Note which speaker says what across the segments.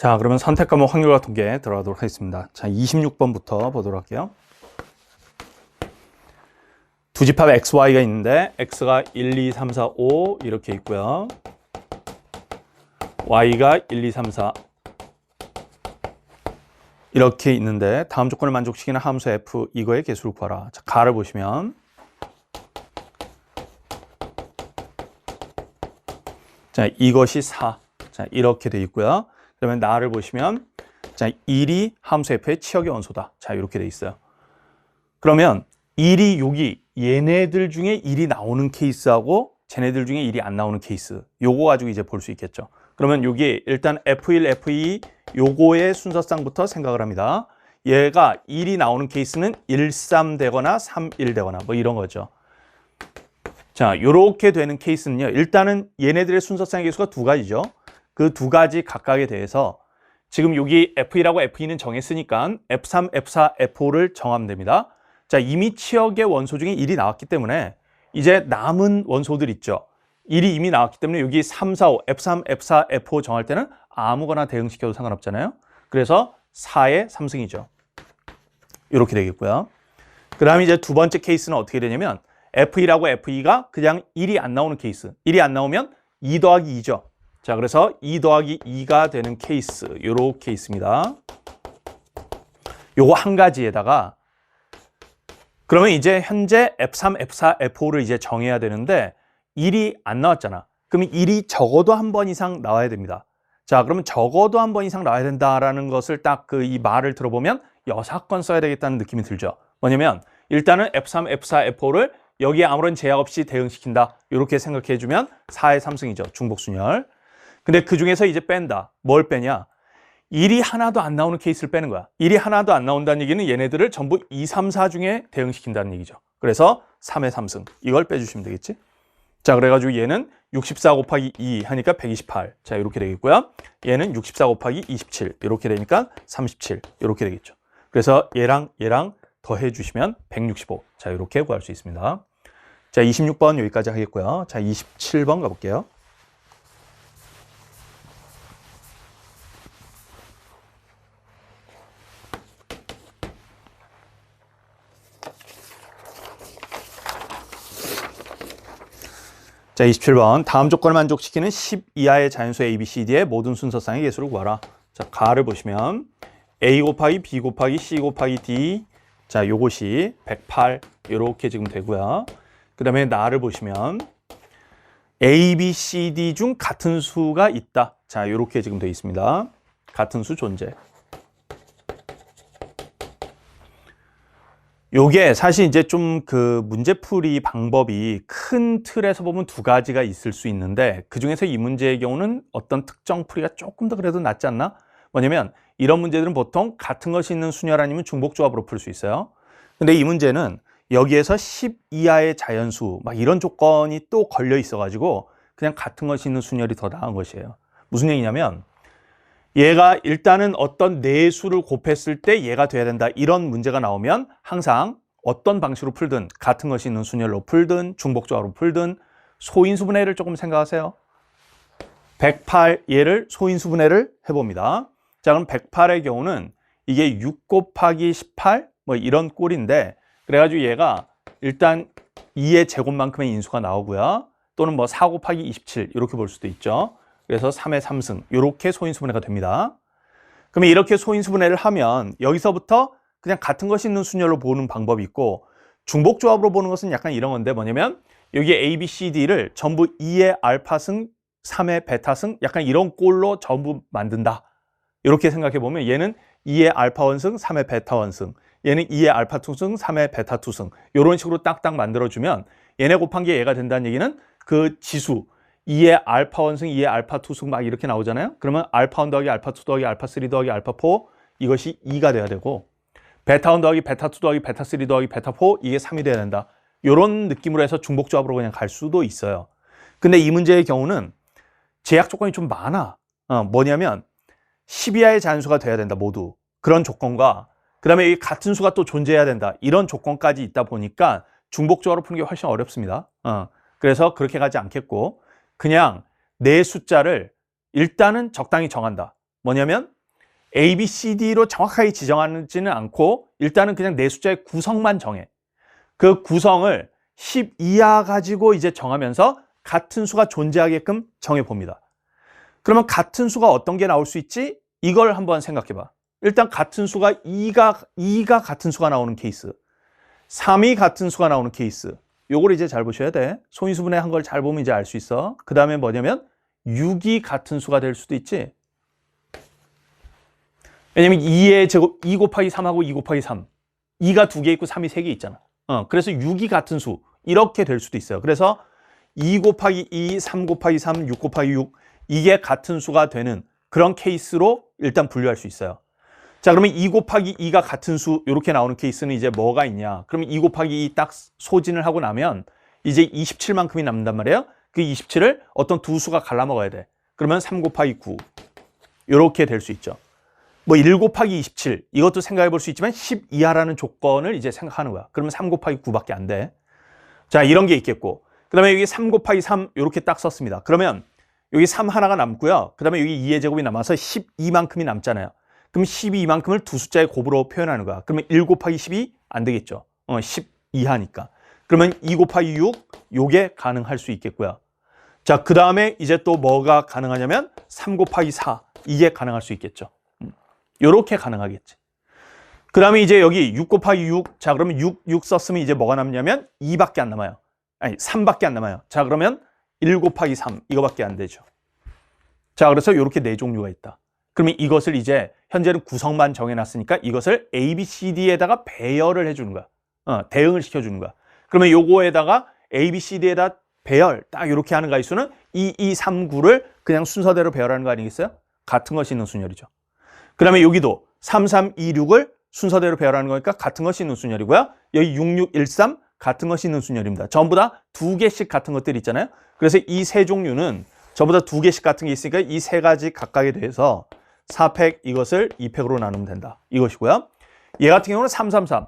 Speaker 1: 자, 그러면 선택 과목 확률과 통계 들어가도록 하겠습니다. 자, 26번부터 보도록 할게요. 두 집합 XY가 있는데 X가 1, 2, 3, 4, 5 이렇게 있고요. Y가 1, 2, 3, 4 이렇게 있는데 다음 조건을 만족시키는 함수 F 이거의 개수를 구하라. 자, 가를 보시면 자, 이것이 4. 자, 이렇게 돼 있고요. 그러면 나를 보시면 자, 1이 함수 F의 치역의 원소다. 자, 이렇게 돼 있어요. 그러면 1이 여기 얘네들 중에 1이 나오는 케이스하고 쟤네들 중에 1이 안 나오는 케이스 요거 가지고 이제 볼 수 있겠죠. 그러면 여기 일단 F1, F2 요거의 순서상부터 생각을 합니다. 얘가 1이 나오는 케이스는 1, 3 되거나 3, 1 되거나 뭐 이런 거죠. 자, 요렇게 되는 케이스는요. 일단은 얘네들의 순서상의 개수가 두 가지죠. 그 두 가지 각각에 대해서 지금 여기 F1하고 F2는 정했으니까 F3, F4, F5를 정하면 됩니다. 자, 이미 치역의 원소 중에 1이 나왔기 때문에 이제 남은 원소들 있죠. 1이 이미 나왔기 때문에 여기 3, 4, 5, F3, F4, F5 정할 때는 아무거나 대응시켜도 상관없잖아요. 그래서 4의 3승이죠. 이렇게 되겠고요. 그 다음에 이제 두 번째 케이스는 어떻게 되냐면 F1하고 F2가 그냥 1이 안 나오는 케이스. 1이 안 나오면 2 더하기 2죠. 자, 그래서 2 더하기 2가 되는 케이스. 요렇게 있습니다. 요거 한 가지에다가 그러면 이제 현재 F3, F4, F5를 이제 정해야 되는데 1이 안 나왔잖아. 그러면 1이 적어도 한 번 이상 나와야 됩니다. 자, 그러면 적어도 한 번 이상 나와야 된다라는 것을 딱 그 이 말을 들어보면 여사건 써야 되겠다는 느낌이 들죠. 뭐냐면 일단은 F3, F4, F5를 여기에 아무런 제약 없이 대응시킨다. 이렇게 생각해 주면 4의 3승이죠. 중복순열. 근데 그 중에서 이제 뺀다. 뭘 빼냐? 1이 하나도 안 나오는 케이스를 빼는 거야. 1이 하나도 안 나온다는 얘기는 얘네들을 전부 2, 3, 4 중에 대응시킨다는 얘기죠. 그래서 3의 3승. 이걸 빼주시면 되겠지? 자, 그래가지고 얘는 64 곱하기 2 하니까 128. 자, 이렇게 되겠고요. 얘는 64 곱하기 27. 이렇게 되니까 37. 이렇게 되겠죠. 그래서 얘랑 더해 주시면 165. 자, 이렇게 구할 수 있습니다. 자, 26번 여기까지 하겠고요. 자, 27번 가볼게요. 자, 27번. 다음 조건을 만족시키는 10 이하의 자연수 A, B, C, D의 모든 순서상의 개수를 구하라. 자, 가를 보시면 A 곱하기 B 곱하기 C 곱하기 D. 자, 요것이 108. 이렇게 지금 되고요. 그 다음에 나를 보시면 A, B, C, D 중 같은 수가 있다. 자, 이렇게 지금 되어 있습니다. 같은 수 존재. 요게 사실 이제 좀 그 문제풀이 방법이 큰 틀에서 보면 두 가지가 있을 수 있는데 그 중에서 이 문제의 경우는 어떤 특정 풀이가 조금 더 그래도 낫지 않나? 뭐냐면 이런 문제들은 보통 같은 것이 있는 순열 아니면 중복조합으로 풀 수 있어요. 근데 이 문제는 여기에서 10 이하의 자연수 막 이런 조건이 또 걸려 있어가지고 그냥 같은 것이 있는 순열이 더 나은 것이에요. 무슨 얘기냐면 얘가 일단은 어떤 내수를 곱했을 때 얘가 돼야 된다. 이런 문제가 나오면 항상 어떤 방식으로 풀든 같은 것이 있는 순열로 풀든 중복조합으로 풀든 소인수분해를 조금 생각하세요. 108 얘를 소인수분해를 해봅니다. 자, 그럼 108의 경우는 이게 6 곱하기 18 뭐 이런 꼴인데 그래가지고 얘가 일단 2의 제곱만큼의 인수가 나오고요. 또는 뭐 4 곱하기 27 이렇게 볼 수도 있죠. 그래서 3의 3승 이렇게 소인수분해가 됩니다. 그러면 이렇게 소인수분해를 하면 여기서부터 그냥 같은 것이 있는 순열로 보는 방법이 있고 중복조합으로 보는 것은 약간 이런 건데 뭐냐면 여기 A, B, C, D를 전부 2의 알파승, 3의 베타승 약간 이런 꼴로 전부 만든다. 이렇게 생각해 보면 얘는 2의 알파 원승, 3의 베타 원승 얘는 2의 알파 투승, 3의 베타 투승 이런 식으로 딱딱 만들어주면 얘네 곱한 게 얘가 된다는 얘기는 그 지수 2의 알파 원승, 2의 알파 투승 막 이렇게 나오잖아요. 그러면 알파 1 더하기 알파 2 더하기 알파 3 더하기 알파 4 이것이 2가 돼야 되고 베타 1 더하기 베타 2 더하기 베타 3 더하기 베타 4 이게 3이 돼야 된다. 이런 느낌으로 해서 중복조합으로 그냥 갈 수도 있어요. 근데 이 문제의 경우는 제약 조건이 좀 많아. 뭐냐면 10 이하의 자연수가 돼야 된다 모두. 그런 조건과 그 다음에 이 같은 수가 또 존재해야 된다. 이런 조건까지 있다 보니까 중복조합으로 푸는 게 훨씬 어렵습니다. 그래서 그렇게 가지 않겠고 그냥 내 숫자를 일단은 적당히 정한다. 뭐냐면 A, B, C, D로 정확하게 지정하지는 않고 일단은 그냥 내 숫자의 구성만 정해. 그 구성을 10 이하 가지고 이제 정하면서 같은 수가 존재하게끔 정해 봅니다. 그러면 같은 수가 어떤 게 나올 수 있지? 이걸 한번 생각해 봐. 일단 같은 수가 2가 같은 수가 나오는 케이스, 3이 같은 수가 나오는 케이스, 요걸 이제 잘 보셔야 돼. 소인수분해 한 걸 잘 보면 이제 알 수 있어. 그 다음에 뭐냐면 6이 같은 수가 될 수도 있지. 왜냐면 2의 제곱, 2 곱하기 3하고 2 곱하기 3. 2가 2개 있고 3이 3개 있잖아. 그래서 6이 같은 수. 이렇게 될 수도 있어요. 그래서 2 곱하기 2, 3 곱하기 3, 6 곱하기 6. 이게 같은 수가 되는 그런 케이스로 일단 분류할 수 있어요. 자, 그러면 2 곱하기 2가 같은 수, 이렇게 나오는 케이스는 이제 뭐가 있냐. 그러면 2 곱하기 2 딱 소진을 하고 나면 이제 27만큼이 남는단 말이에요. 그 27을 어떤 두 수가 갈라먹어야 돼. 그러면 3 곱하기 9. 이렇게 될 수 있죠. 뭐 1 곱하기 27 이것도 생각해 볼 수 있지만 10 이하라는 조건을 이제 생각하는 거야. 그러면 3 곱하기 9밖에 안 돼. 자, 이런 게 있겠고, 그 다음에 여기 3 곱하기 3 이렇게 딱 썼습니다. 그러면 여기 3 하나가 남고요. 그 다음에 여기 2의 제곱이 남아서 12만큼이 남잖아요. 그럼 12만큼을 두 숫자의 곱으로 표현하는 거야. 그러면 1 곱하기 10이 안 되겠죠. 10 이하니까. 그러면 2 곱하기 6 요게 가능할 수 있겠고요. 자, 그 다음에 이제 또 뭐가 가능하냐면 3 곱하기 4 이게 가능할 수 있겠죠. 요렇게 가능하겠지. 그 다음에 이제 여기 6 곱하기 6. 자, 그러면 6 썼으면 이제 뭐가 남냐면 2밖에 안 남아요. 아니, 3밖에 안 남아요. 자, 그러면 1 곱하기 3 이거밖에 안 되죠. 자, 그래서 요렇게 네 종류가 있다. 그러면 이것을 이제 현재는 구성만 정해놨으니까 이것을 A, B, C, D에다가 배열을 해주는 거야. 대응을 시켜주는 거야. 그러면 요거에다가 A, B, C, D에다 배열 딱 이렇게 하는 가위수는 2, 2, 3, 9를 그냥 순서대로 배열하는 거 아니겠어요? 같은 것이 있는 순열이죠. 그 다음에 여기도 3, 3, 2, 6을 순서대로 배열하는 거니까 같은 것이 있는 순열이고요. 여기 6, 6, 1, 3 같은 것이 있는 순열입니다. 전부 다 두 개씩 같은 것들이 있잖아요. 그래서 이 세 종류는 전부 다 두 개씩 같은 게 있으니까 이 세 가지 각각에 대해서 4팩 이것을 2팩으로 나누면 된다. 이것이고요. 얘 같은 경우는 3, 3, 3.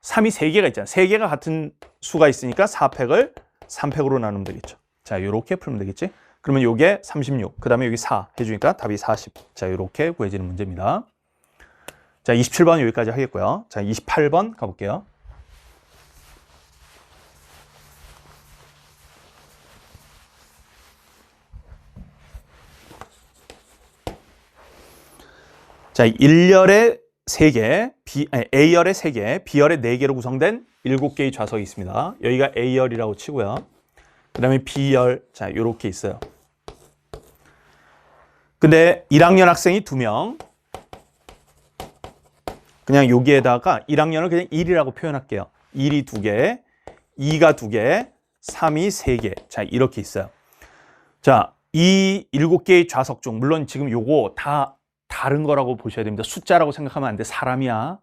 Speaker 1: 3이 3개가 있잖아요. 3개가 같은 수가 있으니까 4팩을 3팩으로 나누면 되겠죠. 자, 요렇게 풀면 되겠지. 그러면 요게 36, 그 다음에 여기 4 해주니까 답이 40. 자, 요렇게 구해지는 문제입니다. 자, 27번 여기까지 하겠고요. 자, 28번 가볼게요. 자, 1열에 3개, A열에 3개, B열에 4개로 구성된 7개의 좌석이 있습니다. 여기가 A열이라고 치고요. 그 다음에 B열, 자, 요렇게 있어요. 근데 1학년 학생이 2명. 그냥 여기에다가 1학년을 그냥 1이라고 표현할게요. 1이 2개, 2가 2개, 3이 3개. 자, 이렇게 있어요. 자, 이 7개의 좌석 중, 물론 지금 요거 다 다른 거라고 보셔야 됩니다. 숫자라고 생각하면 안 돼. 사람이야.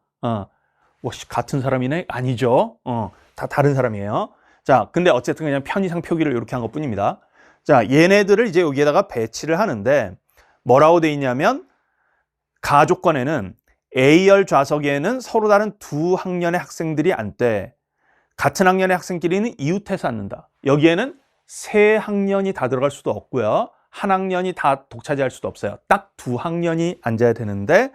Speaker 1: 같은 사람이네? 아니죠. 다 다른 사람이에요. 자, 근데 어쨌든 그냥 편의상 표기를 이렇게 한 것 뿐입니다. 자, 얘네들을 이제 여기에다가 배치를 하는데 뭐라고 돼 있냐면 가조건에는 A열 좌석에는 서로 다른 두 학년의 학생들이 앉되 같은 학년의 학생끼리는 이웃해서 앉는다. 여기에는 세 학년이 다 들어갈 수도 없고요. 한 학년이 다 독차지할 수도 없어요. 딱 두 학년이 앉아야 되는데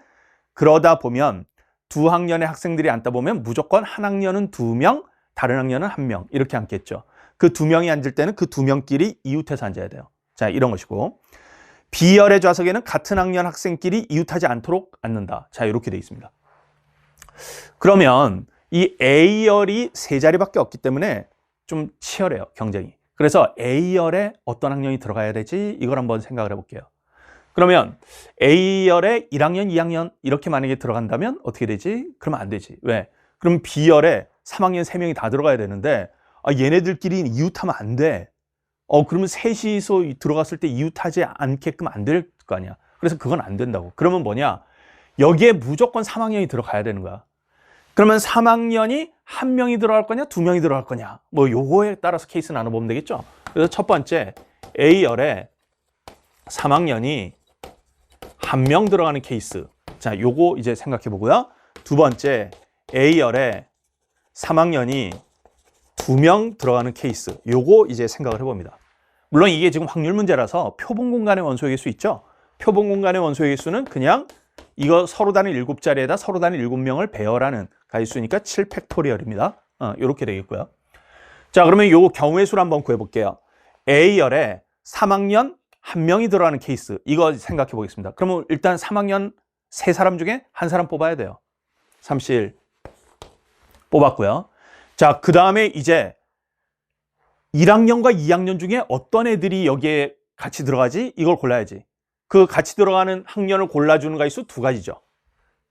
Speaker 1: 그러다 보면 두 학년의 학생들이 앉다 보면 무조건 한 학년은 2명, 다른 학년은 1명 이렇게 앉겠죠. 그 2명이 앉을 때는 그 2명끼리 이웃해서 앉아야 돼요. 자, 이런 것이고 B열의 좌석에는 같은 학년 학생끼리 이웃하지 않도록 앉는다. 자, 이렇게 돼 있습니다. 그러면 이 A열이 3자리밖에 없기 때문에 좀 치열해요, 경쟁이. 그래서 A열에 어떤 학년이 들어가야 되지? 이걸 한번 생각을 해볼게요. 그러면 A열에 1학년, 2학년 이렇게 만약에 들어간다면 어떻게 되지? 그러면 안 되지. 왜? 그럼 B열에 3학년 3명이 다 들어가야 되는데 얘네들끼리 이웃하면 안 돼. 그러면 셋이서 들어갔을 때 이웃하지 않게끔 안 될 거 아니야. 그래서 그건 안 된다고. 그러면 뭐냐? 여기에 무조건 3학년이 들어가야 되는 거야. 그러면 3학년이 1명이 들어갈 거냐, 2명이 들어갈 거냐. 뭐 요거에 따라서 케이스 나눠보면 되겠죠. 그래서 첫 번째 A열에 3학년이 1명 들어가는 케이스. 자, 요거 이제 생각해 보고요. 두 번째 A열에 3학년이 2명 들어가는 케이스. 요거 이제 생각을 해봅니다. 물론 이게 지금 확률 문제라서 표본 공간의 원소일 수 있죠. 표본 공간의 원소의 개수는 그냥 이거 서로 다른 7자리에다 서로 다른 7명을 배열하는 가지수니까 7팩토리얼입니다. 이렇게 되겠고요. 자, 그러면 요 경우의 수를 한번 구해볼게요. A열에 3학년 1명이 들어가는 케이스, 이거 생각해 보겠습니다. 그러면 일단 3학년 3사람 중에 1사람 뽑아야 돼요. 37 뽑았고요. 자, 그 다음에 이제 1학년과 2학년 중에 어떤 애들이 여기에 같이 들어가지? 이걸 골라야지. 그 같이 들어가는 학년을 골라주는 가지수 2가지죠.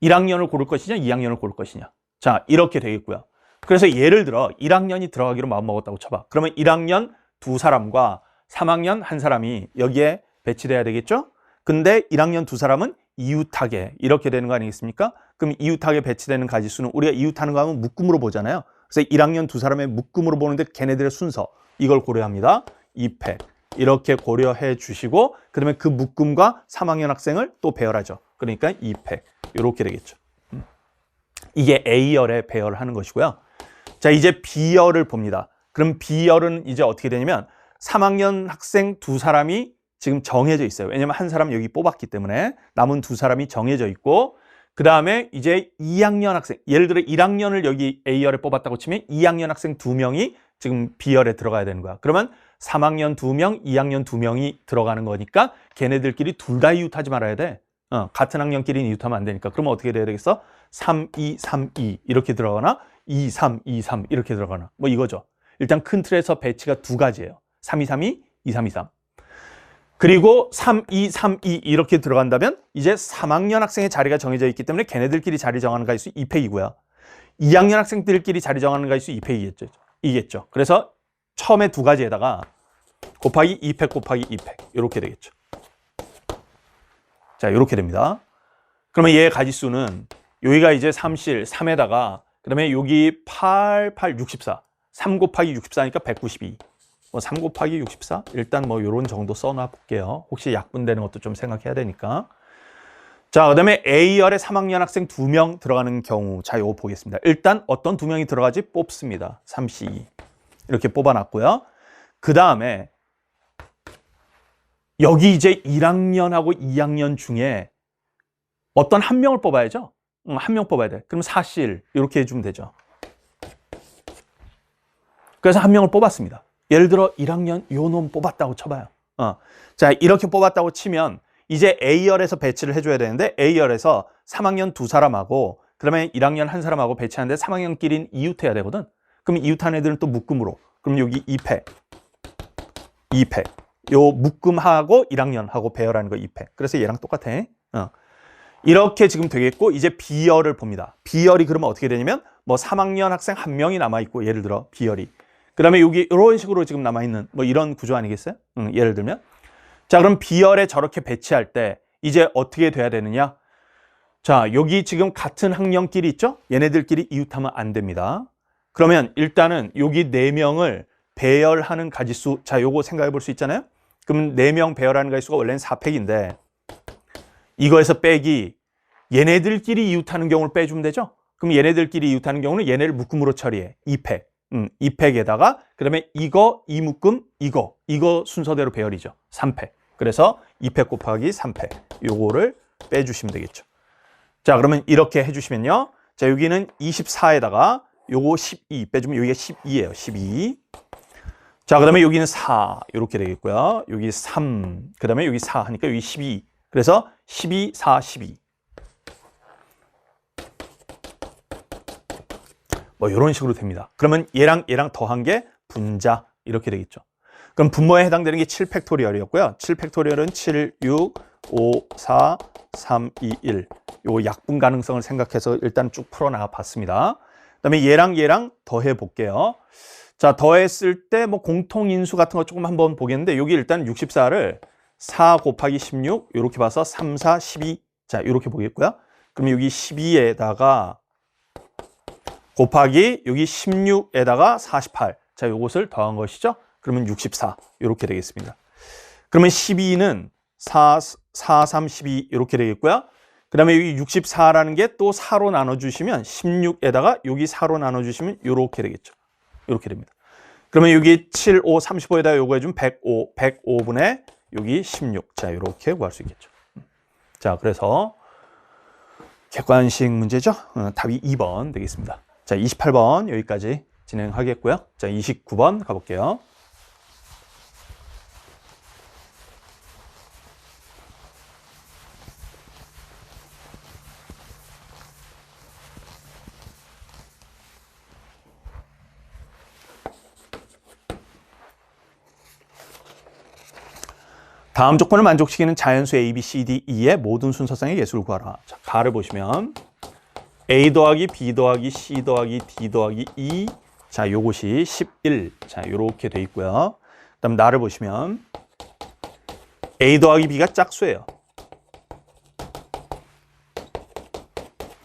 Speaker 1: 1학년을 고를 것이냐, 2학년을 고를 것이냐. 자, 이렇게 되겠고요. 그래서 예를 들어 1학년이 들어가기로 마음먹었다고 쳐봐. 그러면 1학년 2사람과 3학년 1사람이 여기에 배치돼야 되겠죠? 근데 1학년 2사람은 이웃하게 이렇게 되는 거 아니겠습니까? 그럼 이웃하게 배치되는 가지수는 우리가 이웃하는 거 하면 묶음으로 보잖아요. 그래서 1학년 2사람의 묶음으로 보는데 걔네들의 순서, 이걸 고려합니다. 2팩 이렇게 고려해 주시고, 그다음에 그 묶음과 3학년 학생을 또 배열하죠. 그러니까 2팩 이렇게 되겠죠. 이게 A열에 배열하는 것이고요. 자, 이제 B열을 봅니다. 그럼 B열은 이제 어떻게 되냐면 3학년 학생 2사람이 지금 정해져 있어요. 왜냐면 1사람 여기 뽑았기 때문에 남은 2사람이 정해져 있고, 그 다음에 이제 2학년 학생, 예를 들어 1학년을 여기 A열에 뽑았다고 치면 2학년 학생 2명이 지금 B열에 들어가야 되는 거야. 그러면 3학년 2명, 2학년 2명이 들어가는 거니까 걔네들끼리 둘 다 이웃하지 말아야 돼. 같은 학년끼리 이웃하면 안 되니까. 그러면 어떻게 돼야 되겠어? 3, 2, 3, 2 이렇게 들어가나 2, 3, 2, 3 이렇게 들어가나 뭐 이거죠. 일단 큰 틀에서 배치가 2가지예요. 3, 2, 3, 2, 2, 3, 2, 3. 그리고 3, 2, 3, 2 이렇게 들어간다면 이제 3학년 학생의 자리가 정해져 있기 때문에 걔네들끼리 자리 정하는 가지수 2팩이고요. 2학년 학생들끼리 자리 정하는 가지수 2팩이겠죠. 그래서 처음에 2가지에다가 곱하기 2팩 곱하기 2팩 이렇게 되겠죠. 자, 이렇게 됩니다. 그러면 얘의 가지수는 여기가 이제 3실 3에다가 그 다음에 여기 8, 8, 64 3 곱하기 64니까 192 뭐 3 곱하기 64 일단 뭐 요런 정도 써놔 볼게요. 혹시 약분되는 것도 좀 생각해야 되니까. 자, 그 다음에 A열에 3학년 학생 2명 들어가는 경우, 자, 요거 보겠습니다. 일단 어떤 2명이 들어가지? 뽑습니다. 3C 이렇게 뽑아놨고요. 그 다음에 여기 이제 1학년하고 2학년 중에 어떤 한 명을 뽑아야죠. 한 명 뽑아야 돼. 그럼 4실 이렇게 해주면 되죠. 그래서 한 명을 뽑았습니다. 예를 들어 1학년 요 놈 뽑았다고 쳐봐요. 자, 이렇게 뽑았다고 치면 이제 A열에서 배치를 해줘야 되는데 A열에서 3학년 2사람하고 그다음에 1학년 1사람하고 배치하는데 3학년끼리는 이웃해야 되거든. 그럼 이웃한 애들은 또 묶음으로. 그럼 여기 2팩 요 묶음하고 1학년하고 배열하는 거 2팩. 그래서 얘랑 똑같아. 이렇게 지금 되겠고, 이제 B열을 봅니다. B열이 그러면 어떻게 되냐면 뭐 3학년 학생 1명이 남아있고, 예를 들어 B열이. 그 다음에 여기 이런 식으로 지금 남아있는 뭐 이런 구조 아니겠어요? 예를 들면. 자, 그럼 B열에 저렇게 배치할 때 이제 어떻게 돼야 되느냐? 자, 여기 지금 같은 학년끼리 있죠? 얘네들끼리 이웃하면 안 됩니다. 그러면 일단은 여기 4명을 배열하는 가지수, 자, 요거 생각해 볼 수 있잖아요? 그럼 4명 배열하는 가지수가 원래는 4팩인데 이거에서 빼기, 얘네들끼리 이웃하는 경우를 빼주면 되죠? 그럼 얘네들끼리 이웃하는 경우는 얘네를 묶음으로 처리해. 2팩. 2팩에다가 그다음에 이거, 이 묶음, 이거 순서대로 배열이죠. 3팩. 그래서 2팩 곱하기 3팩. 요거를 빼주시면 되겠죠. 자, 그러면 이렇게 해주시면요. 자, 여기는 24에다가 요거 12 빼주면 여기가 12예요. 12. 자, 그 다음에 여기는 4 이렇게 되겠고요. 여기 3, 그 다음에 여기 4 하니까 여기 12. 그래서 12, 4, 12. 뭐 이런 식으로 됩니다. 그러면 얘랑 더한 게 분자 이렇게 되겠죠. 그럼 분모에 해당되는 게 7팩토리얼이었고요. 7팩토리얼은 7, 6, 5, 4, 3, 2, 1. 요 약분 가능성을 생각해서 일단 쭉 풀어나가 봤습니다. 그다음에 얘랑 더해 볼게요. 자, 더했을 때 뭐 공통인수 같은 거 조금 한번 보겠는데 여기 일단 64를 4 곱하기 16 이렇게 봐서 3, 4, 12 자, 이렇게 보겠고요. 그럼 여기 12에다가 곱하기 여기 16에다가 48 자, 요것을 더한 것이죠. 그러면 64 이렇게 되겠습니다. 그러면 12는 4, 3, 12 이렇게 되겠고요. 그 다음에 여기 64라는 게 또 4로 나눠주시면 16에다가 여기 4로 나눠주시면 이렇게 되겠죠. 이렇게 됩니다. 그러면 여기 7, 5, 35에다가 요거 해주면 105, 105분의 여기 16. 자, 이렇게 구할 수 있겠죠. 자, 그래서 객관식 문제죠. 답이 2번 되겠습니다. 자, 28번 여기까지 진행하겠고요. 자, 29번 가볼게요. 다음 조건을 만족시키는 자연수 A, B, C, D, E의 모든 순서상의 예수를 구하라. 자, 가를 보시면 A 더하기 B 더하기 C 더하기 D 더하기 E. 자, 요것이 11. 자, 요렇게 돼 있고요. 그다음 나를 보시면 A 더하기 B가 짝수예요.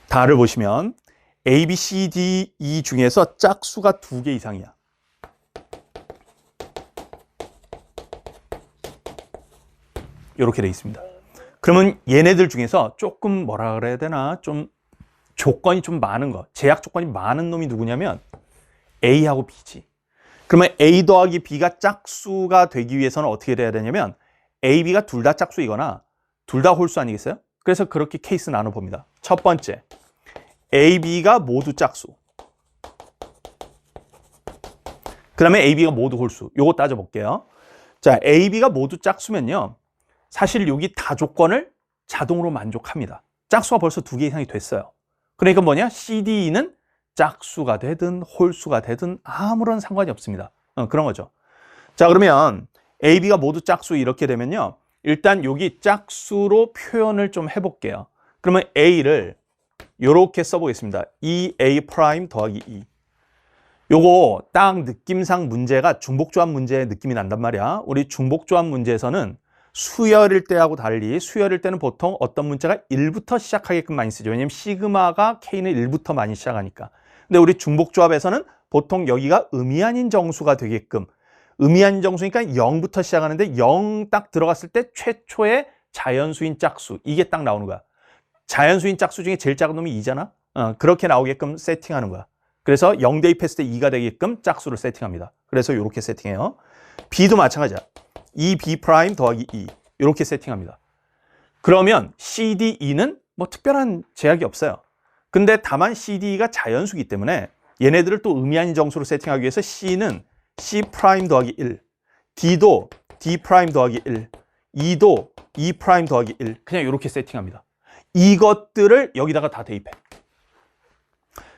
Speaker 1: 다를 보시면 A, B, C, D, E 중에서 짝수가 2개 이상이야. 이렇게 돼 있습니다. 그러면 얘네들 중에서 조금 뭐라 그래야 되나, 좀 조건이 좀 많은 거, 제약 조건이 많은 놈이 누구냐면 A하고 B지. 그러면 A 더하기 B가 짝수가 되기 위해서는 어떻게 돼야 되냐면 A, B가 둘 다 짝수이거나 둘 다 홀수 아니겠어요? 그래서 그렇게 케이스 나눠봅니다. 첫 번째, A, B가 모두 짝수. 그 다음에 A, B가 모두 홀수. 요거 따져볼게요. 자, A, B가 모두 짝수면요, 사실 여기 다 조건을 자동으로 만족합니다. 짝수가 벌써 2개 이상이 됐어요. 그러니까 뭐냐? CDE는 짝수가 되든 홀수가 되든 아무런 상관이 없습니다. 그런 거죠. 자, 그러면 A, B가 모두 짝수 이렇게 되면요, 일단 여기 짝수로 표현을 좀 해볼게요. 그러면 A를 이렇게 써보겠습니다. 2A' 더하기 2. 요거 딱 느낌상 문제가 중복조합 문제의 느낌이 난단 말이야. 우리 중복조합 문제에서는 수열일 때하고 달리 수열일 때는 보통 어떤 문자가 1부터 시작하게끔 많이 쓰죠. 왜냐면 시그마가 K는 1부터 많이 시작하니까. 근데 우리 중복조합에서는 보통 여기가 의미 아닌 정수가 되게끔, 의미 아닌 정수니까 0부터 시작하는데 0 딱 들어갔을 때 최초의 자연수인 짝수, 이게 딱 나오는 거야. 자연수인 짝수 중에 제일 작은 놈이 2잖아. 그렇게 나오게끔 세팅하는 거야. 그래서 0 대입했을 때 2가 되게끔 짝수를 세팅합니다. 그래서 이렇게 세팅해요. B도 마찬가지야. 2B' 더하기 2 이렇게 세팅합니다. 그러면 CDE는 뭐 특별한 제약이 없어요. 근데 다만 CDE가 자연수이기 때문에 얘네들을 또 의미 아닌 정수로 세팅하기 위해서 C는 C' 더하기 1, D도 D' 더하기 1, E도 E' 더하기 1, 그냥 이렇게 세팅합니다. 이것들을 여기다가 다 대입해.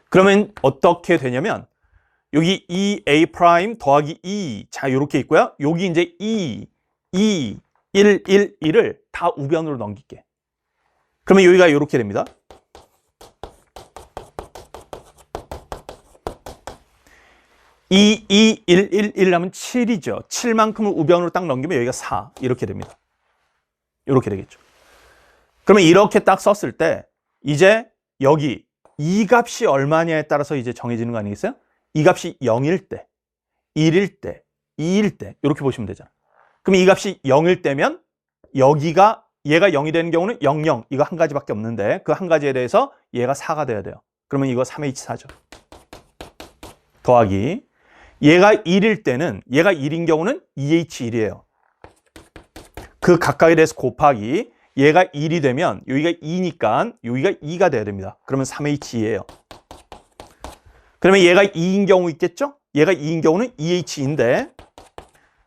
Speaker 1: 그러면 어떻게 되냐면 여기 2A' 더하기 2, 자, 요렇게 있고요. 여기 이제 2, 1, 1, 1을 다 우변으로 넘길게. 그러면 여기가 요렇게 됩니다. 2, 2, 1, 1, 1 하면 7이죠. 7만큼을 우변으로 딱 넘기면 여기가 4, 이렇게 됩니다. 이렇게 되겠죠. 그러면 이렇게 딱 썼을 때 이제 여기 이 값이 얼마냐에 따라서 이제 정해지는 거 아니겠어요? 이 값이 0일 때, 1일 때, 2일 때 이렇게 보시면 되잖아. 그럼 이 값이 0일 때면 여기가 얘가 0이 되는 경우는 0, 0 이거 한 가지밖에 없는데 그 한 가지에 대해서 얘가 4가 돼야 돼요. 그러면 이거 3H4죠. 더하기 얘가 1일 때는 얘가 1인 경우는 2H1이에요. 그 각각에 대해서 곱하기 얘가 1이 되면 여기가 2니까 여기가 2가 돼야 됩니다. 그러면 3H2예요. 그러면 얘가 2인 경우 있겠죠? 얘가 2인 경우는 2H인데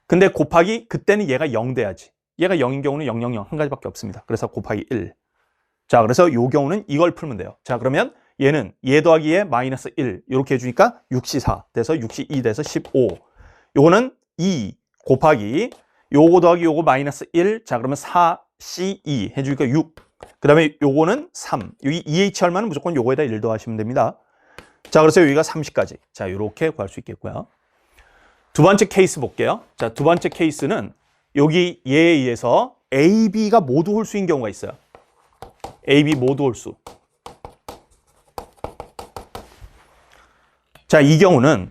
Speaker 1: 근데 곱하기 그때는 얘가 0 돼야지. 얘가 0인 경우는 0, 0, 0 한 가지밖에 없습니다. 그래서 곱하기 1. 자, 그래서 요 경우는 이걸 풀면 돼요. 자, 그러면 얘는 얘 더하기 얘 마이너스 1 이렇게 해주니까 6C4 돼서 6C2 돼서 15. 요거는 2 곱하기 요거 더하기 요거 마이너스 1. 자, 그러면 4C2 해주니까 6. 그 다음에 요거는 3. 여기 2H 얼마는 무조건 요거에다 1 더하시면 됩니다. 자, 그래서 여기가 30까지. 자, 이렇게 구할 수 있겠고요. 두 번째 케이스 볼게요. 자, 두 번째 케이스는 여기 얘에 의해서 A, B가 모두 홀수인 경우가 있어요. A, B 모두 홀수. 자, 이 경우는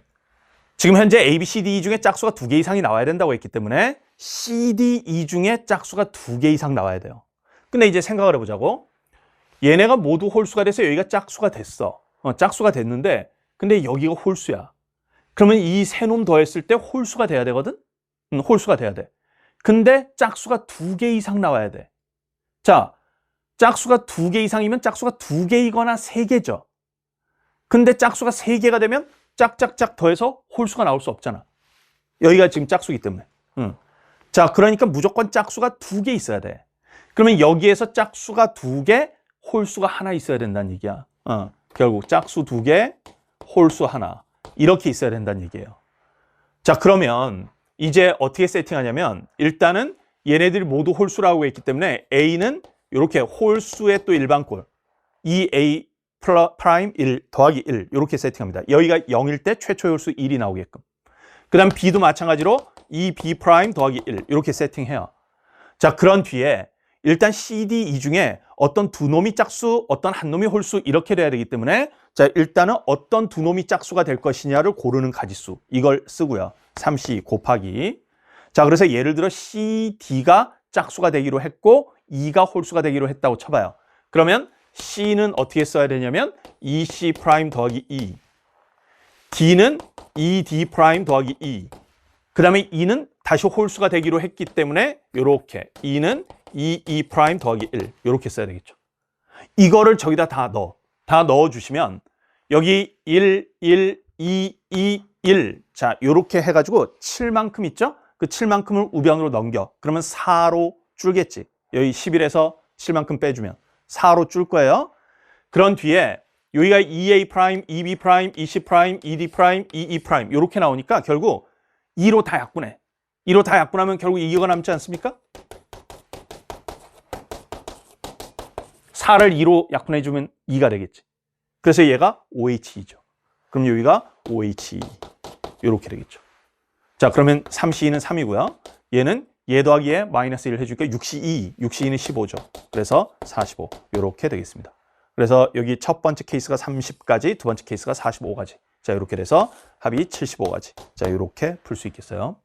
Speaker 1: 지금 현재 A, B, C, D, E 중에 짝수가 2개 이상이 나와야 된다고 했기 때문에 C, D, E 중에 짝수가 2개 이상 나와야 돼요. 근데 이제 생각을 해보자고. 얘네가 모두 홀수가 돼서 여기가 짝수가 됐어. 짝수가 됐는데 근데 여기가 홀수야. 그러면 이 세 놈 더했을 때 홀수가 돼야 되거든? 홀수가 돼야 돼. 근데 짝수가 2개 이상 나와야 돼. 자, 짝수가 2개 이상이면 짝수가 2개이거나 3개죠. 근데 짝수가 3개가 되면 짝짝짝 더해서 홀수가 나올 수 없잖아. 여기가 지금 짝수이기 때문에. 자, 그러니까 무조건 짝수가 2개 있어야 돼. 그러면 여기에서 짝수가 2개, 홀수가 하나 있어야 된다는 얘기야. 결국 짝수 2개, 홀수 하나. 이렇게 있어야 된다는 얘기예요. 자, 그러면 이제 어떻게 세팅하냐면 일단은 얘네들이 모두 홀수라고 했기 때문에 A는 이렇게 홀수의 또 일반꼴 2A 프라임 1 더하기 1 이렇게 세팅합니다. 여기가 0일 때 최초의 홀수 1이 나오게끔. 그 다음 B도 마찬가지로 2B 프라임 더하기 1 이렇게 세팅해요. 자, 그런 뒤에 일단 CD 이 중에 어떤 두 놈이 짝수, 어떤 한 놈이 홀수 이렇게 돼야 되기 때문에 자, 일단은 어떤 두 놈이 짝수가 될 것이냐를 고르는 가지수 이걸 쓰고요. 3C 곱하기. 자, 그래서 예를 들어 CD가 짝수가 되기로 했고 E가 홀수가 되기로 했다고 쳐봐요. 그러면 C는 어떻게 써야 되냐면 2C 프라임 더하기 2. D는 2D 프라임 더하기 2. 그 다음에 E는 다시 홀수가 되기로 했기 때문에 이렇게 E는 2E 프라임 더하기 1 이렇게 써야 되겠죠. 이거를 저기다 다 넣어주시면 여기 1, 1, 2, 2, 1 자 이렇게 해가지고 7만큼 있죠? 그 7만큼을 우변으로 넘겨. 그러면 4로 줄겠지. 여기 11에서 7만큼 빼주면 4로 줄 거예요. 그런 뒤에 여기가 2A 프라임, 2B 프라임, 2C 프라임, 2D 프라임, 2E 프라임 이렇게 나오니까 결국 2로 다 약분해. 2로 다 약분하면 결국 2가 남지 않습니까? 4를 2로 약분해주면 2가 되겠지. 그래서 얘가 OHE죠. 그럼 여기가 OHE 이렇게 되겠죠. 자, 그러면 3C2는 3이고요. 얘는 얘 더하기 얘 마이너스 1 해줄게 6C2, 6C2는 15죠. 그래서 45 이렇게 되겠습니다. 그래서 여기 첫 번째 케이스가 30까지, 두 번째 케이스가 45까지. 자, 이렇게 돼서 합이 75까지. 자, 이렇게 풀 수 있겠어요.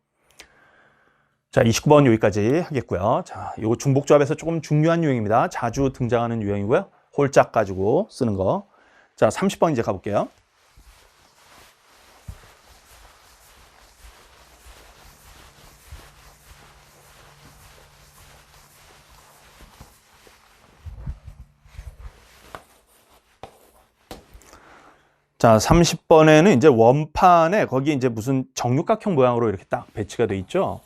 Speaker 1: 자, 29번 여기까지 하겠고요. 자, 이거 중복조합에서 조금 중요한 유형입니다. 자주 등장하는 유형이고요. 홀짝 가지고 쓰는 거. 자, 30번 이제 가볼게요. 자, 30번에는 이제 원판에 거기 이제 무슨 정육각형 모양으로 이렇게 딱 배치가 돼 있죠.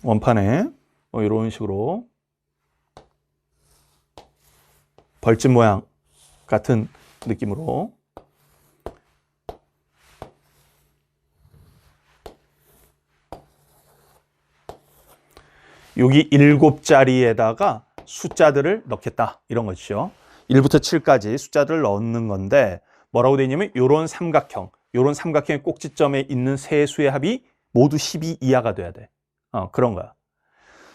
Speaker 1: 원판에 이런 식으로 벌집 모양 같은 느낌으로 여기 7자리에다가 숫자들을 넣겠다 이런 것이죠. 1부터 7까지 숫자들을 넣는 건데 뭐라고 되어 있냐면 요런 삼각형의 꼭지점에 있는 세 수의 합이 모두 12 이하가 돼야 돼. 그런 거야.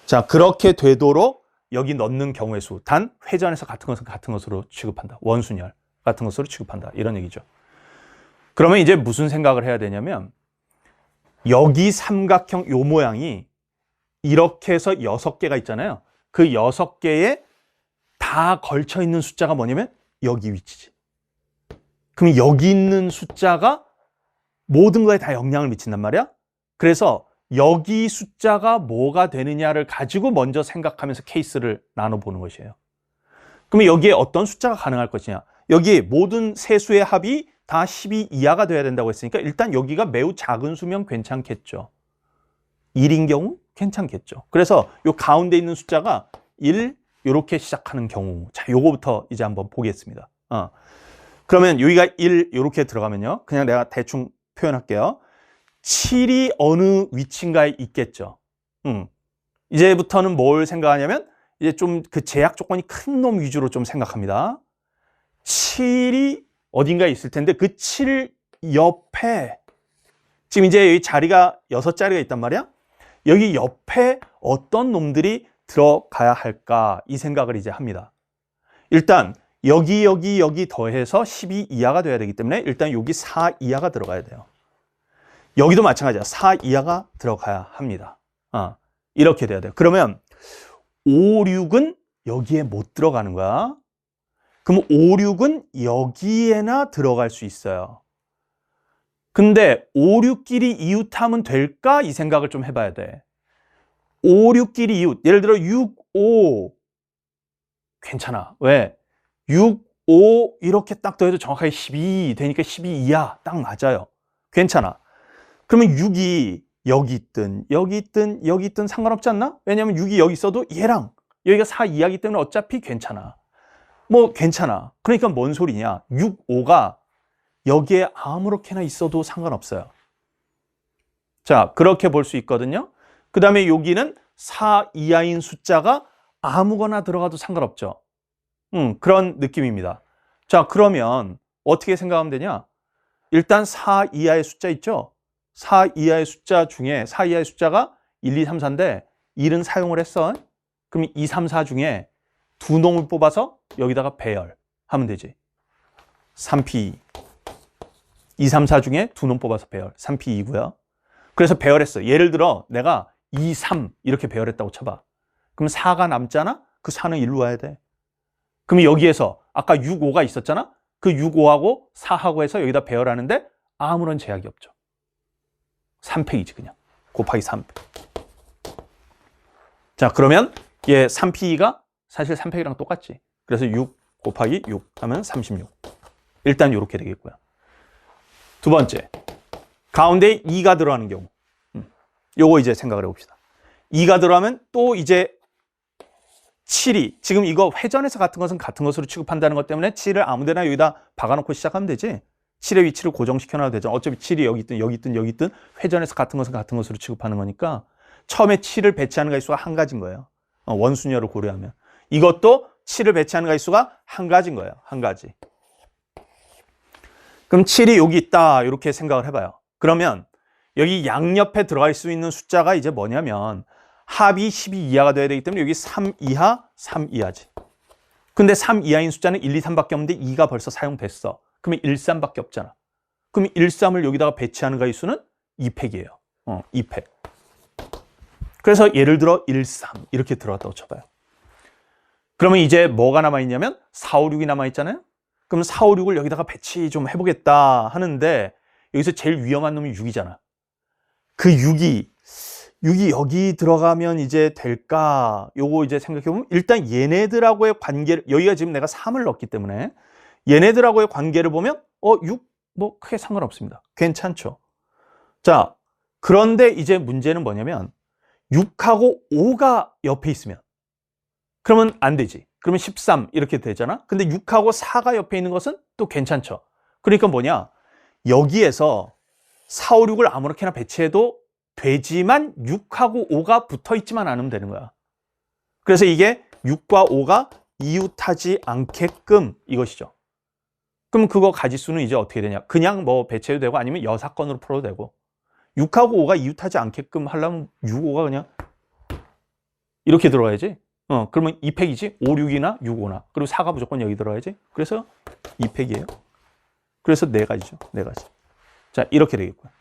Speaker 1: 자, 그렇게 되도록 여기 넣는 경우의 수. 단 회전에서 같은 것은 같은 것으로 취급한다. 원순열 같은 것으로 취급한다. 이런 얘기죠. 그러면 이제 무슨 생각을 해야 되냐면 여기 삼각형 요 모양이 이렇게 해서 6개가 있잖아요. 그 6개에 다 걸쳐 있는 숫자가 뭐냐면 여기 위치지. 그럼 여기 있는 숫자가 모든 거에 다 영향을 미친단 말이야. 그래서 여기 숫자가 뭐가 되느냐를 가지고 먼저 생각하면서 케이스를 나눠보는 것이에요. 그러면 여기에 어떤 숫자가 가능할 것이냐. 여기 모든 세수의 합이 다 12 이하가 돼야 된다고 했으니까 일단 여기가 매우 작은 수면 괜찮겠죠. 1인 경우 괜찮겠죠. 그래서 요 가운데 있는 숫자가 1 이렇게 시작하는 경우. 자, 요거부터 이제 한번 보겠습니다. 그러면 여기가 1 이렇게 들어가면요. 그냥 내가 대충 표현할게요. 7이 어느 위치인가에 있겠죠. 이제부터는 뭘 생각하냐면 이제 좀 그 제약 조건이 큰 놈 위주로 좀 생각합니다. 7이 어딘가에 있을 텐데 그 7 옆에 지금 이제 여기 자리가 6자리가 있단 말이야. 여기 옆에 어떤 놈들이 들어가야 할까 이 생각을 이제 합니다. 일단 여기 더해서 12 이하가 돼야 되기 때문에 일단 여기 4 이하가 들어가야 돼요. 여기도 마찬가지야. 4 이하가 들어가야 합니다. 이렇게 돼야 돼요. 그러면 5, 6은 여기에 못 들어가는 거야. 그럼 5, 6은 여기에나 들어갈 수 있어요. 근데 5, 6끼리 이웃하면 될까? 이 생각을 좀 해봐야 돼. 5, 6끼리 이웃. 예를 들어 6, 5 괜찮아. 왜? 6, 5 이렇게 딱 더해도 정확하게 12 되니까 12 이하 딱 맞아요. 괜찮아. 그러면 6이 여기 있든 여기 있든 여기 있든 상관없지 않나? 왜냐하면 6이 여기 있어도 얘랑 여기가 4 이하기 때문에 어차피 괜찮아. 뭐 괜찮아. 그러니까 뭔 소리냐? 6, 5가 여기에 아무렇게나 있어도 상관없어요. 자, 그렇게 볼 수 있거든요. 그 다음에 여기는 4 이하인 숫자가 아무거나 들어가도 상관없죠. 그런 느낌입니다. 자, 그러면 어떻게 생각하면 되냐? 일단 4 이하의 숫자 있죠? 4 이하의 숫자 중에 4 이하의 숫자가 1, 2, 3, 4인데 1은 사용을 했어. 그럼 2, 3, 4 중에 두 놈을 뽑아서 여기다가 배열하면 되지. 3P 2, 3, 4 중에 두 놈 뽑아서 배열 3P2고요. 그래서 배열했어. 예를 들어 내가 2, 3 이렇게 배열했다고 쳐봐. 그럼 4가 남잖아? 그 4는 일로 와야 돼. 그럼 여기에서 아까 6, 5가 있었잖아? 그 6, 5하고 4하고 해서 여기다 배열하는데 아무런 제약이 없죠. 3팩이지 그냥. 곱하기 3팩. 자, 그러면 얘 3P가 사실 3팩이랑 똑같지. 그래서 6 곱하기 6 하면 36. 일단 이렇게 되겠고요. 두 번째, 가운데 2가 들어가는 경우. 요거 이제 생각을 해봅시다. 2가 들어가면 또 이제 7이, 지금 이거 회전해서 같은 것은 같은 것으로 취급한다는 것 때문에 7을 아무데나 여기다 박아놓고 시작하면 되지. 7의 위치를 고정시켜놔도 되죠. 어차피 7이 여기 있든 여기 있든 여기 있든 회전해서 같은 것은 같은 것으로 취급하는 거니까 처음에 7을 배치하는 가지수가 한 가지인 거예요. 원순위를 고려하면. 이것도 7을 배치하는 가지수가 한 가지인 거예요. 한 가지. 그럼 7이 여기 있다 이렇게 생각을 해봐요. 그러면 여기 양옆에 들어갈 수 있는 숫자가 이제 뭐냐면 합이 12 이하가 돼야 되기 때문에 여기 3 이하, 3 이하지. 근데 3 이하인 숫자는 1, 2, 3밖에 없는데 2가 벌써 사용됐어. 그러면 1, 3밖에 없잖아. 그럼 1, 3을 여기다가 배치하는 가지수는 2팩이에요. 2팩. 그래서 예를 들어 1, 3 이렇게 들어갔다고 쳐봐요. 그러면 이제 뭐가 남아있냐면 4, 5, 6이 남아있잖아요. 그럼 4, 5, 6을 여기다가 배치 좀 해보겠다 하는데 여기서 제일 위험한 놈이 6이잖아. 그 6이 여기 들어가면 이제 될까? 요거 이제 생각해보면 일단 얘네들하고의 관계를, 여기가 지금 내가 3을 넣었기 때문에 얘네들하고의 관계를 보면 6 뭐 크게 상관없습니다. 괜찮죠? 자, 그런데 이제 문제는 뭐냐면 6하고 5가 옆에 있으면 그러면 안 되지. 그러면 13 이렇게 되잖아. 근데 6하고 4가 옆에 있는 것은 또 괜찮죠. 그러니까 뭐냐? 여기에서 4, 5, 6을 아무렇게나 배치해도 되지만 6하고 5가 붙어 있지만 않으면 되는 거야. 그래서 이게 6과 5가 이웃하지 않게끔 이것이죠. 그럼 그거 가지수는 이제 어떻게 되냐? 그냥 뭐 배치해도 되고 아니면 여사건으로 풀어도 되고. 6하고 5가 이웃하지 않게끔 하려면 6, 5가 그냥 이렇게 들어가야지. 그러면 2팩이지. 5, 6이나 6, 5나. 그리고 4가 무조건 여기 들어가야지. 그래서 2팩이에요. 그래서 4가지죠. 4가지. 자, 이렇게 되겠고요.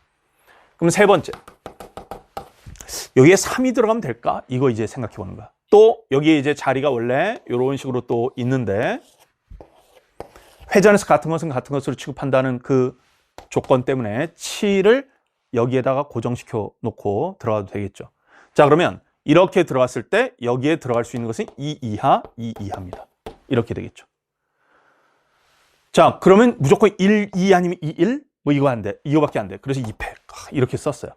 Speaker 1: 그럼 세 번째. 여기에 3이 들어가면 될까? 이거 이제 생각해 보는 거야. 또 여기에 이제 자리가 원래 이런 식으로 또 있는데 회전해서 같은 것은 같은 것으로 취급한다는 그 조건 때문에 7을 여기에다가 고정시켜 놓고 들어가도 되겠죠. 자, 그러면 이렇게 들어갔을 때 여기에 들어갈 수 있는 것은 2 이하, 2 이하입니다. 이렇게 되겠죠. 자, 그러면 무조건 1, 2 아니면 2, 1? 뭐 이거 안 돼. 이거밖에 안 돼. 그래서 2팩 이렇게 썼어요.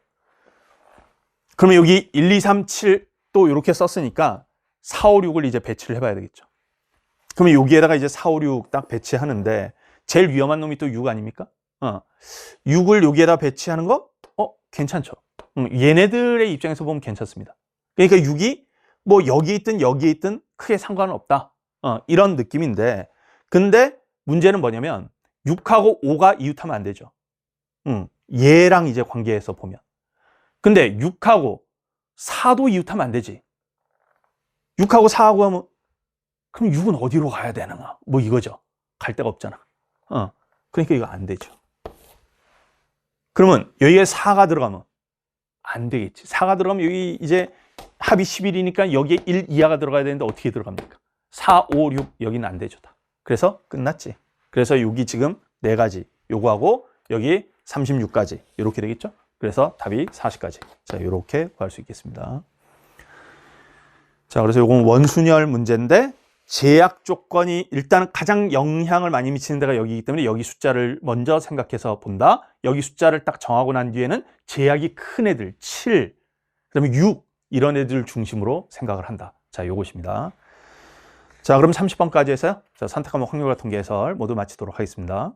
Speaker 1: 그러면 여기 1, 2, 3, 7 또 이렇게 썼으니까 4, 5, 6을 이제 배치를 해봐야 되겠죠. 그러면 여기에다가 이제 4, 5, 6 딱 배치하는데 제일 위험한 놈이 또 6 아닙니까? 6을 여기에다 배치하는 거? 괜찮죠. 얘네들의 입장에서 보면 괜찮습니다. 그러니까 6이 뭐 여기 있든 여기에 있든 크게 상관은 없다. 이런 느낌인데 근데 문제는 뭐냐면 6하고 5가 이웃하면 안 되죠. 얘랑 이제 관계에서 보면. 근데 6하고 4도 이웃하면 안 되지. 6하고 4하고 하면 그럼 6은 어디로 가야 되나? 뭐 이거죠. 갈 데가 없잖아. 그러니까 이거 안 되죠. 그러면 여기에 4가 들어가면 안 되겠지. 4가 들어가면 여기 이제 합이 11이니까 여기에 1 이하가 들어가야 되는데 어떻게 들어갑니까? 4, 5, 6 여기는 안 되죠. 다. 그래서 끝났지. 그래서 여기 지금 4가지 요거하고 여기 36가지 이렇게 되겠죠. 그래서 답이 40가지. 자, 이렇게 구할 수 있겠습니다. 자, 그래서 이건 원순열 문제인데 제약 조건이 일단 가장 영향을 많이 미치는 데가 여기이기 때문에 여기 숫자를 먼저 생각해서 본다. 여기 숫자를 딱 정하고 난 뒤에는 제약이 큰 애들 7, 그다음에 6 이런 애들 중심으로 생각을 한다. 자, 요것입니다. 자, 그럼 30번까지 해서요. 자, 선택 과목 확률과 통계 해설 모두 마치도록 하겠습니다.